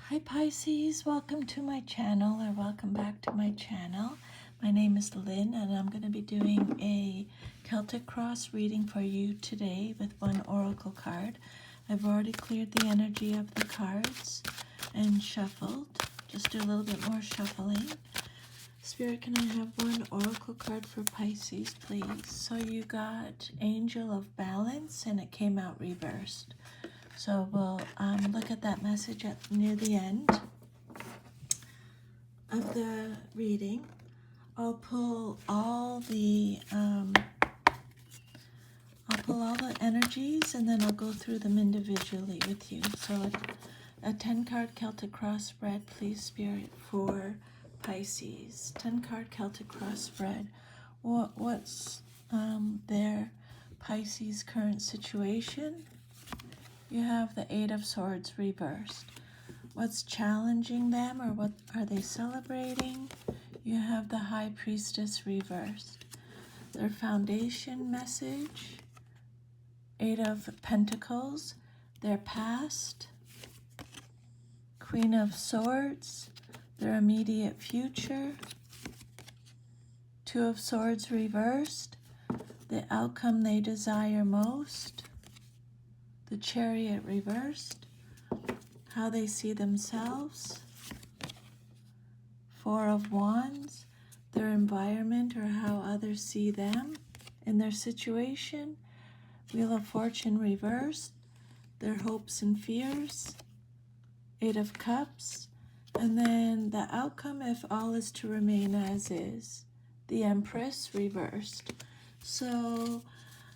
Hi Pisces, welcome to my channel, or welcome back to my channel. My name is Lynn and I'm going to be doing a Celtic cross reading for you today with one oracle card. I've already cleared the energy of the cards and shuffled. Just do a little bit more shuffling. Spirit, can I have one oracle card for Pisces, please? So you got Angel of Balance and it came out reversed. So we'll look at that message near the end of the reading. I'll pull all the energies and then I'll go through them individually with you. So a 10-card Celtic cross spread, please, Spirit, for Pisces. 10-card Celtic cross spread. What's their Pisces current situation? You have the Eight of Swords reversed. What's challenging them, or what are they celebrating? You have the High Priestess reversed. Their foundation message, Eight of Pentacles, their past, Queen of Swords, their immediate future, Two of Swords reversed, the outcome they desire most, the Chariot reversed, how they see themselves, Four of Wands, their environment or how others see them in their situation, Wheel of Fortune reversed, their hopes and fears, Eight of Cups, and then the outcome if all is to remain as is, the Empress reversed. So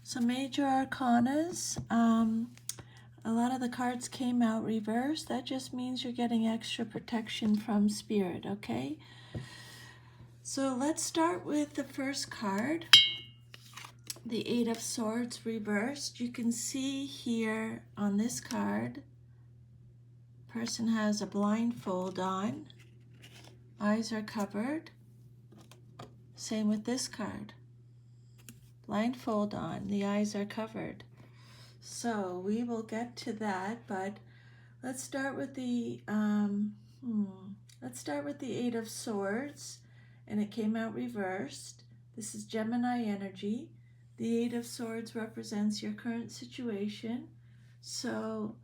some major arcanas. A lot of the cards came out reversed. That just means you're getting extra protection from Spirit, okay? So let's start with the first card, the Eight of Swords reversed. You can see here on this card, person has a blindfold on, eyes are covered. Same with this card, blindfold on, the eyes are covered. So we will get to that, but let's start with the Eight of Swords, and it came out reversed. This is Gemini energy. The Eight of Swords represents your current situation. So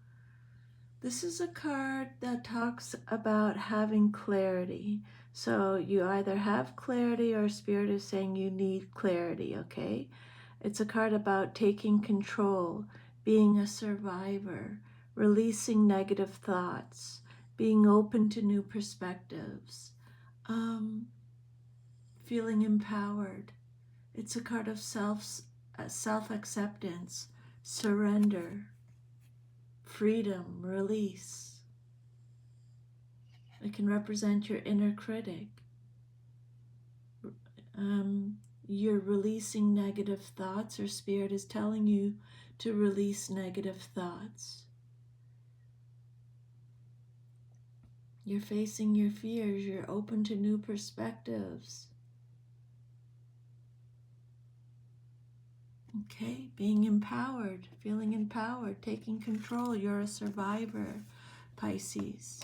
this is a card that talks about having clarity. So you either have clarity or Spirit is saying you need clarity, okay? It's a card about taking control, being a survivor, releasing negative thoughts, being open to new perspectives, feeling empowered. It's a card of self-acceptance, surrender, freedom, release. It can represent your inner critic. You're releasing negative thoughts, or Spirit is telling you to release negative thoughts. You're facing your fears. You're open to new perspectives. Okay, being empowered, feeling empowered, taking control. You're a survivor, Pisces.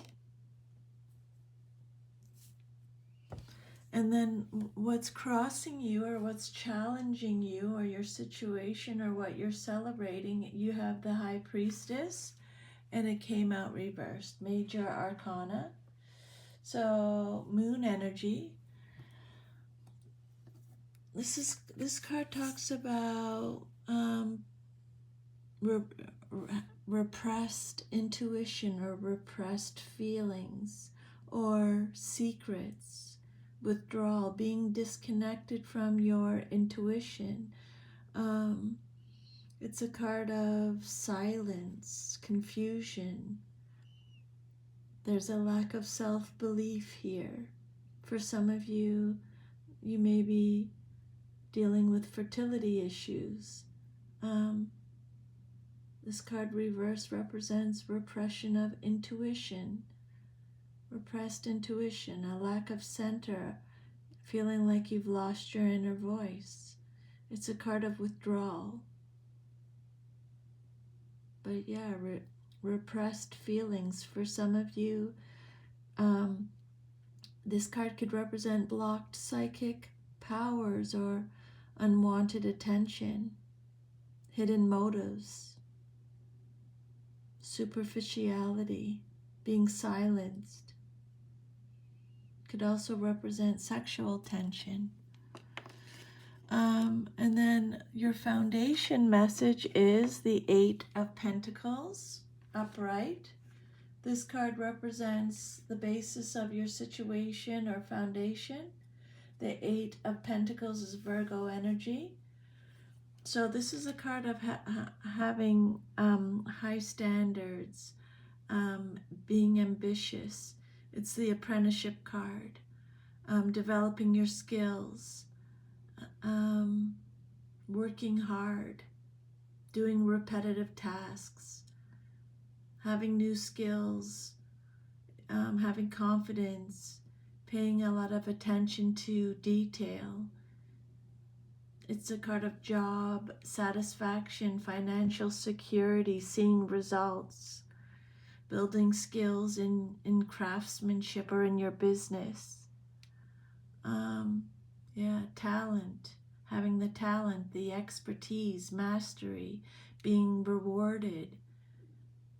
And then what's crossing you, or what's challenging you, or your situation, or what you're celebrating, you have the High Priestess, and it came out reversed. Major arcana. So moon energy. This card talks about repressed intuition, or repressed feelings, or secrets, withdrawal, being disconnected from your intuition. It's a card of silence, confusion. There's a lack of self-belief here. For some of you, you may be dealing with fertility issues. This card reverse represents repression of intuition, repressed intuition, a lack of center, feeling like you've lost your inner voice. It's a card of withdrawal. But yeah, repressed feelings. For some of you, This card could represent blocked psychic powers or unwanted attention, hidden motives, superficiality, being silenced. Could also represent sexual tension. And then your foundation message is the Eight of Pentacles, upright. This card represents the basis of your situation or foundation. The Eight of Pentacles is Virgo energy. So this is a card of having high standards, being ambitious. It's the apprenticeship card, developing your skills, working hard, doing repetitive tasks, having new skills, having confidence, paying a lot of attention to detail. It's a card of job, satisfaction, financial security, seeing results, building skills in craftsmanship or in your business. Talent, having the talent, the expertise, mastery, being rewarded.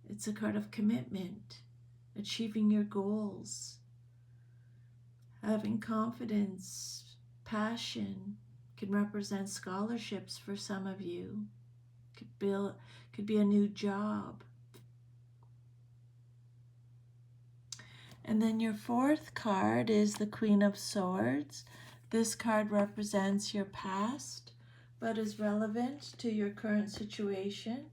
It's a card of commitment, achieving your goals, having confidence, passion. Can represent scholarships for some of you. Could be a new job. And then your fourth card is the Queen of Swords. This card represents your past, but is relevant to your current situation.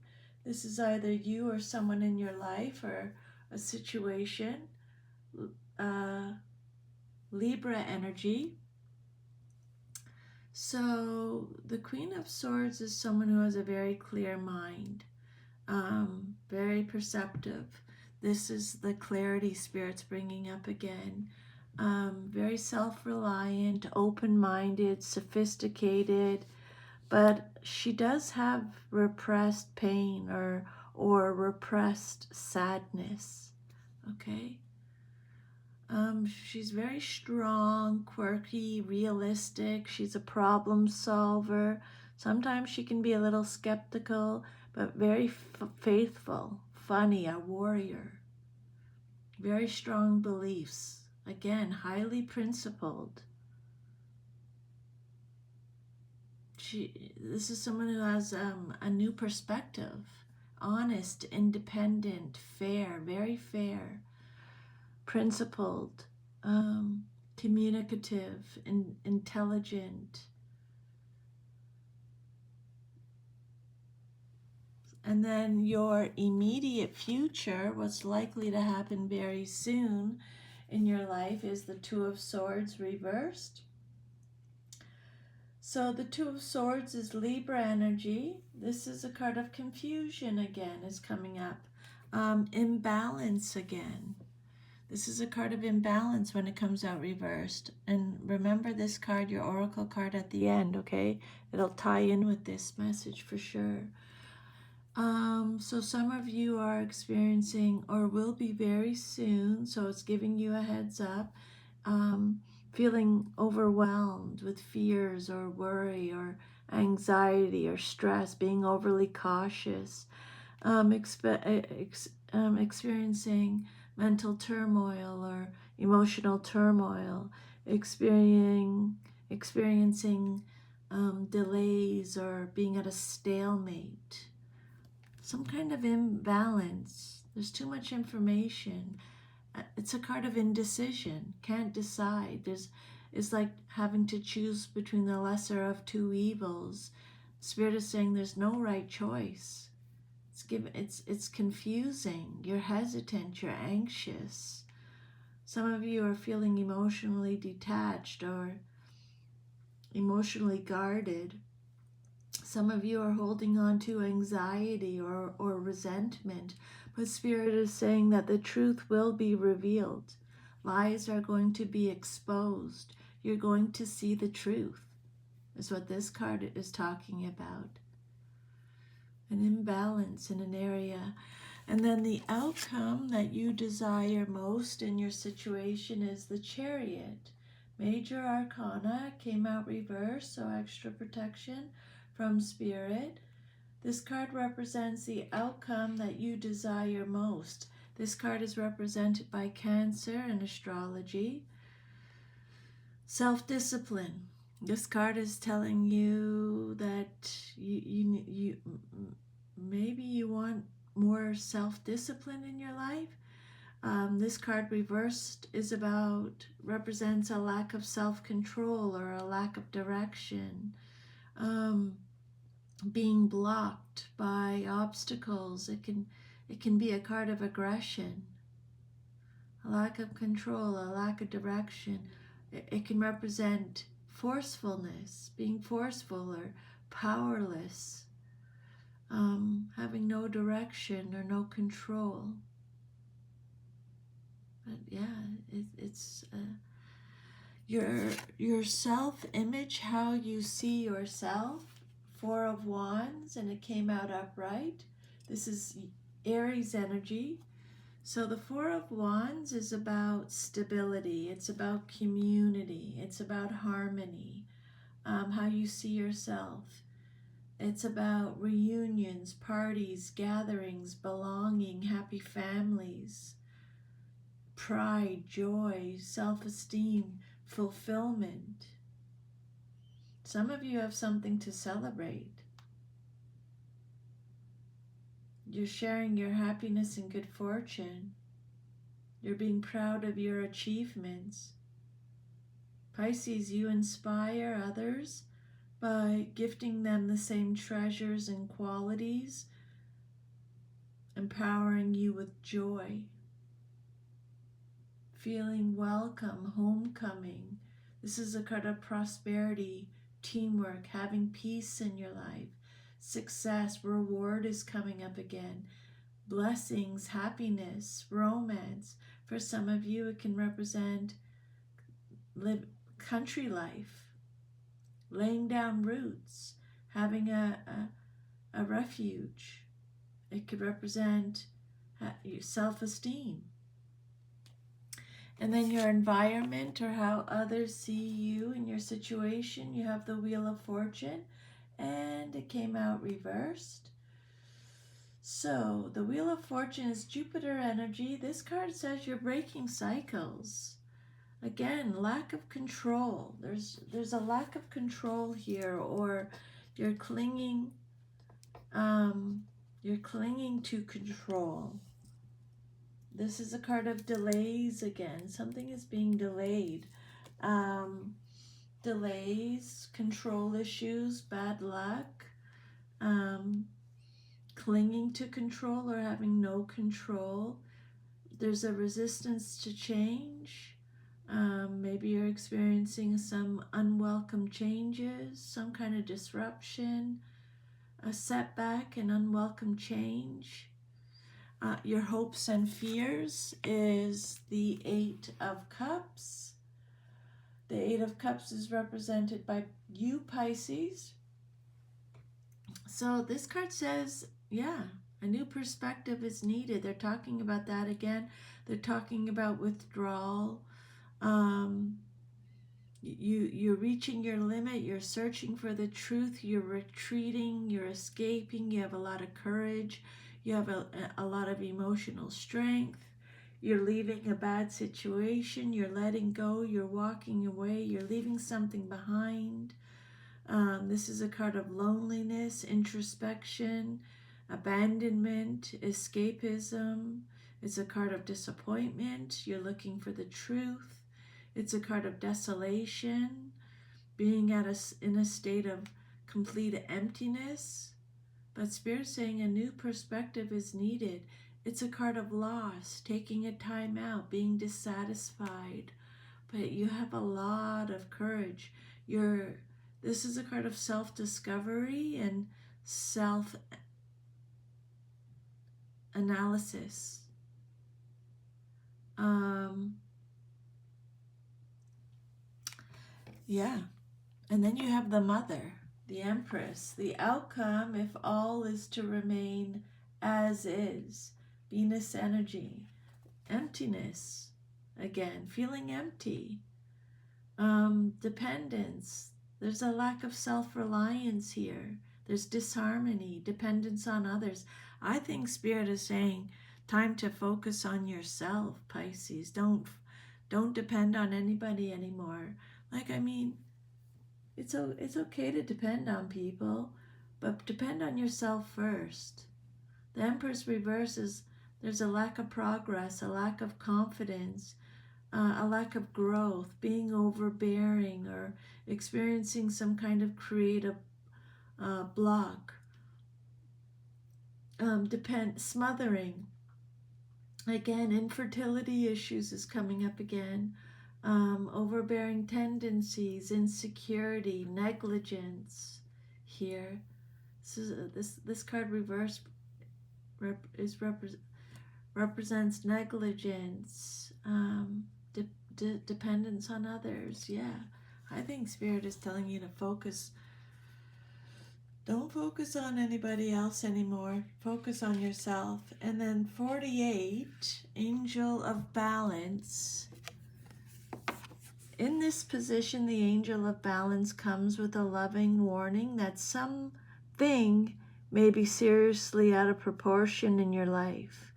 This is either you or someone in your life or a situation. Libra energy. So the Queen of Swords is someone who has a very clear mind, very perceptive. This is the clarity Spirit's bringing up again. Very self-reliant, open-minded, sophisticated, but she does have repressed pain or repressed sadness, okay? She's very strong, quirky, realistic. She's a problem solver. Sometimes she can be a little skeptical, but very faithful, funny, a warrior. Very strong beliefs. Again, highly principled. This is someone who has a new perspective. Honest, independent, fair, very fair. Principled, communicative, intelligent. And then your immediate future, what's likely to happen very soon in your life, is the Two of Swords reversed. So the Two of Swords is Libra energy. This is a card of confusion again, is coming up. Imbalance again. This is a card of imbalance when it comes out reversed. And remember this card, your oracle card at the end, okay? It'll tie in with this message for sure. So some of you are experiencing or will be very soon, so it's giving you a heads up, feeling overwhelmed with fears or worry or anxiety or stress, being overly cautious, experiencing mental turmoil or emotional turmoil, experiencing delays or being at a stalemate, some kind of imbalance. There's too much information. It's a card of indecision, can't decide. It's like having to choose between the lesser of two evils. Spirit is saying there's no right choice. It's confusing. You're hesitant, you're anxious. Some of you are feeling emotionally detached or emotionally guarded. Some of you are holding on to anxiety or resentment, but Spirit is saying that the truth will be revealed. Lies are going to be exposed. You're going to see the truth, is what this card is talking about. An imbalance in an area. And then the outcome that you desire most in your situation is the Chariot. Major Arcana came out reversed, so extra protection from Spirit. This card represents the outcome that you desire most. This card is represented by Cancer in astrology. Self-discipline. This card is telling you that you maybe you want more self-discipline in your life. This card reversed represents a lack of self-control or a lack of direction, being blocked by obstacles. It can be a card of aggression, a lack of control, a lack of direction. It can represent forcefulness, being forceful or powerless, having no direction or no control. But yeah, it's your self-image, how you see yourself. Four of Wands, and it came out upright. This is Aries energy. So the Four of Wands is about stability. It's about community. It's about harmony, how you see yourself. It's about reunions, parties, gatherings, belonging, happy families, pride, joy, self-esteem, fulfillment. Some of you have something to celebrate. You're sharing your happiness and good fortune. You're being proud of your achievements. Pisces, you inspire others by gifting them the same treasures and qualities, empowering you with joy, feeling welcome, homecoming. This is a card of prosperity, teamwork, having peace in your life, success, reward is coming up again, blessings, happiness, romance. For some of you, it can represent country life, laying down roots, having a refuge. It could represent your self-esteem. And then your environment, or how others see you in your situation. You have the Wheel of Fortune, and it came out reversed. So the Wheel of Fortune is Jupiter energy. This card says you're breaking cycles. Again, lack of control. There's a lack of control here, or you're clinging to control. This is a card of delays again. Something is being delayed. Delays, control issues, bad luck, clinging to control or having no control. There's a resistance to change. Maybe you're experiencing some unwelcome changes, some kind of disruption, a setback, an unwelcome change. Your hopes and fears is the Eight of Cups. The Eight of Cups is represented by you, Pisces. So this card says, yeah, a new perspective is needed. They're talking about that again. They're talking about withdrawal. You're reaching your limit. You're searching for the truth. You're retreating. You're escaping. You have a lot of courage. You have a lot of emotional strength. You're leaving a bad situation. You're letting go. You're walking away. You're leaving something behind. This is a card of loneliness, introspection, abandonment, escapism. It's a card of disappointment. You're looking for the truth. It's a card of desolation, being in a state of complete emptiness. But Spirit's saying a new perspective is needed. It's a card of loss, taking a time out, being dissatisfied. But you have a lot of courage. This is a card of self-discovery and self-analysis. Yeah. And then you have the Mother, the Empress. The outcome, if all is to remain as is, Venus energy. Emptiness. Again, feeling empty. Dependence. There's a lack of self-reliance here. There's disharmony, dependence on others. I think Spirit is saying, time to focus on yourself, Pisces. Don't depend on anybody anymore. Like, I mean, it's okay to depend on people, but depend on yourself first. The Empress reverse is there's a lack of progress, a lack of confidence, a lack of growth, being overbearing, or experiencing some kind of creative block. Smothering. Again, infertility issues is coming up again. Overbearing tendencies, insecurity, negligence here. This card reversed represents negligence, dependence on others. Yeah, I think Spirit is telling you to focus. Don't focus on anybody else anymore. Focus on yourself. And then 48, Angel of Balance. In this position, the Angel of Balance comes with a loving warning that something may be seriously out of proportion in your life.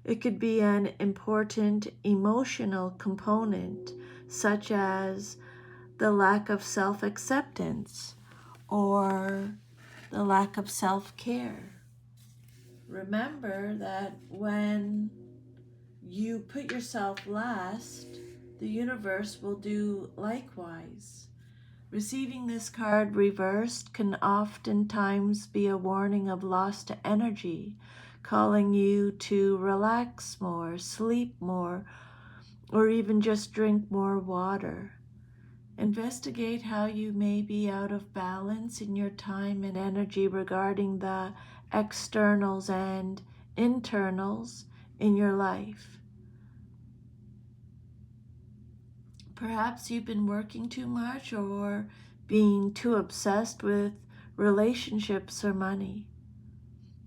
It could be an important emotional component, such as the lack of self-acceptance or the lack of self-care. Remember that when you put yourself last, the universe will do likewise. Receiving this card reversed can oftentimes be a warning of lost energy, calling you to relax more, sleep more, or even just drink more water. Investigate how you may be out of balance in your time and energy regarding the externals and internals in your life. Perhaps you've been working too much or being too obsessed with relationships or money.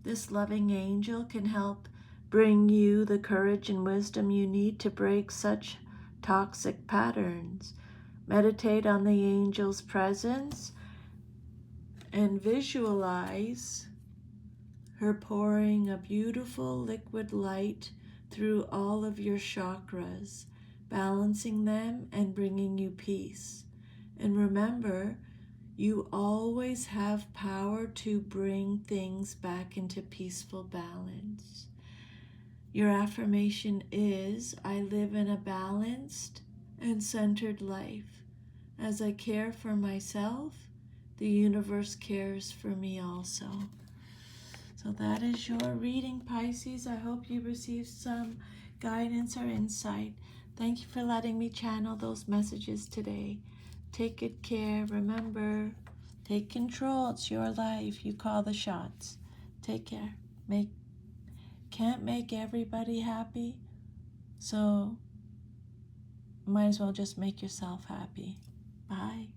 This loving angel can help bring you the courage and wisdom you need to break such toxic patterns. Meditate on the angel's presence and visualize her pouring a beautiful liquid light through all of your chakras, balancing them and bringing you peace. And remember, you always have power to bring things back into peaceful balance. Your affirmation is, I live in a balanced and centered life. As I care for myself, the universe cares for me also. So that is your reading, Pisces. I hope you received some guidance or insight. Thank you for letting me channel those messages today. Take good care. Remember, take control. It's your life. You call the shots. Take care. Can't make everybody happy, so might as well just make yourself happy. Bye.